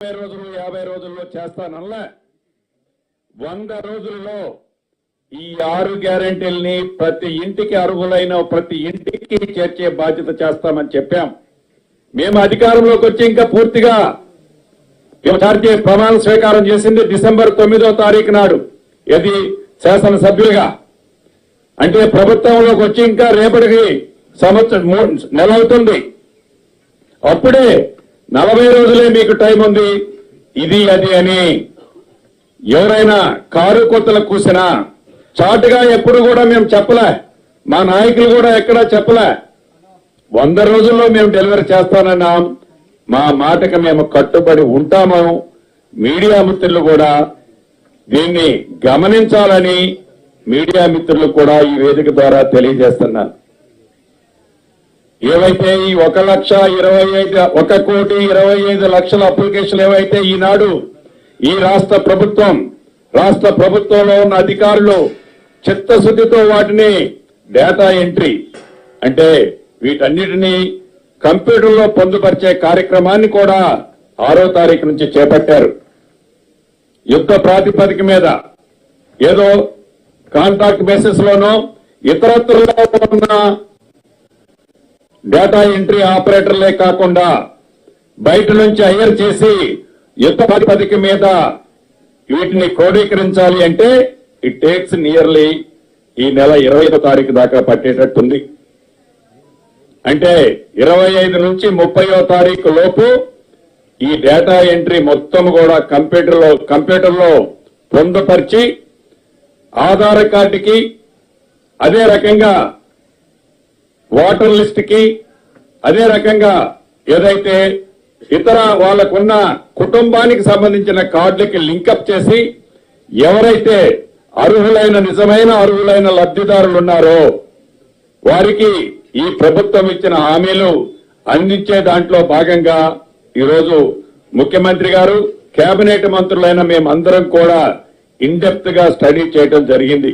40 రోజులు 50 రోజుల్లో చేస్తానల్లా 100 రోజుల్లో ఈ 6 గ్యారెంటీల్ని ప్రతి ఇంటికి అర్హులైన ప్రతి ఇంటికి చేర్చే బాధ్యత చేస్తామని చెప్పాం. మేము అధికారంలోకి వచ్చి ఇంకా పూర్తిగా ప్రమాణ స్వీకారం చేసింది డిసెంబర్ 9వ తారీఖు నాడు. ఇది శాసనసభ్యులుగా అంటే ప్రభుత్వంలోకి వచ్చి ఇంకా రేపటికి సంవత్సరం నెల అవుతుంది. అప్పుడే 40 రోజులే మీకు టైం ఉంది, ఇది అది అని ఎవరైనా కారు కొత్తలు కూసినా చాటుగా ఎప్పుడు కూడా మేము చెప్పలే, మా నాయకులు కూడా ఎక్కడా చెప్పలే. 100 రోజుల్లో మేము డెలివరీ చేస్తానన్నాం. మా మాటకు మేము కట్టుబడి ఉంటాము. మీడియా మిత్రులు కూడా దీన్ని గమనించాలని మీడియా మిత్రులు కూడా ఈ వేదిక ద్వారా తెలియజేస్తున్నారు. ఏవైతే ఈ 1,25,00,000 అప్లికేషన్లు ఏవైతే ఈనాడు ఈ రాష్ట్ర ప్రభుత్వంలో ఉన్న అధికారులు చిత్తశుద్ధితో వాటిని డేటా ఎంట్రీ అంటే వీటన్నిటినీ కంప్యూటర్లో పొందుపరిచే కార్యక్రమాన్ని కూడా 6వ తారీఖు నుంచి చేపట్టారు. యుద్ధ ప్రాతిపదిక మీద ఏదో కాంట్రాక్ట్ బేసిస్ లోనో ఇతరత్రులో ఉన్న డేటా ఎంట్రీ ఆపరేటర్లే కాకుండా బయట నుంచి హైర్ చేసి యుద్ధ ప్రాతిపదిక మీద వీటిని క్రోడీకరించాలి అంటే ఇట్ టేక్స్ నియర్లీ ఈ నెల 25వ తారీఖు దాకా పట్టేటట్టుంది. అంటే 25 నుంచి 30వ తారీఖు లోపు ఈ డేటా ఎంట్రీ మొత్తం కూడా కంప్యూటర్లో పొందుపరిచి ఆధార్ కార్డుకి అదే రకంగా ఓటర్ లిస్ట్ కి అదే రకంగా ఏదైతే ఇతర వాళ్లకున్న కుటుంబానికి సంబంధించిన కార్డులకి లింకప్ చేసి ఎవరైతే నిజమైన అర్హులైన లబ్ధిదారులు ఉన్నారో వారికి ఈ ప్రభుత్వం ఇచ్చిన హామీలు అందించే దాంట్లో భాగంగా ఈరోజు ముఖ్యమంత్రి గారు కేబినెట్ మంత్రులైన మేమందరం కూడా ఇన్ డెప్త్ గా స్టడీ చేయడం జరిగింది.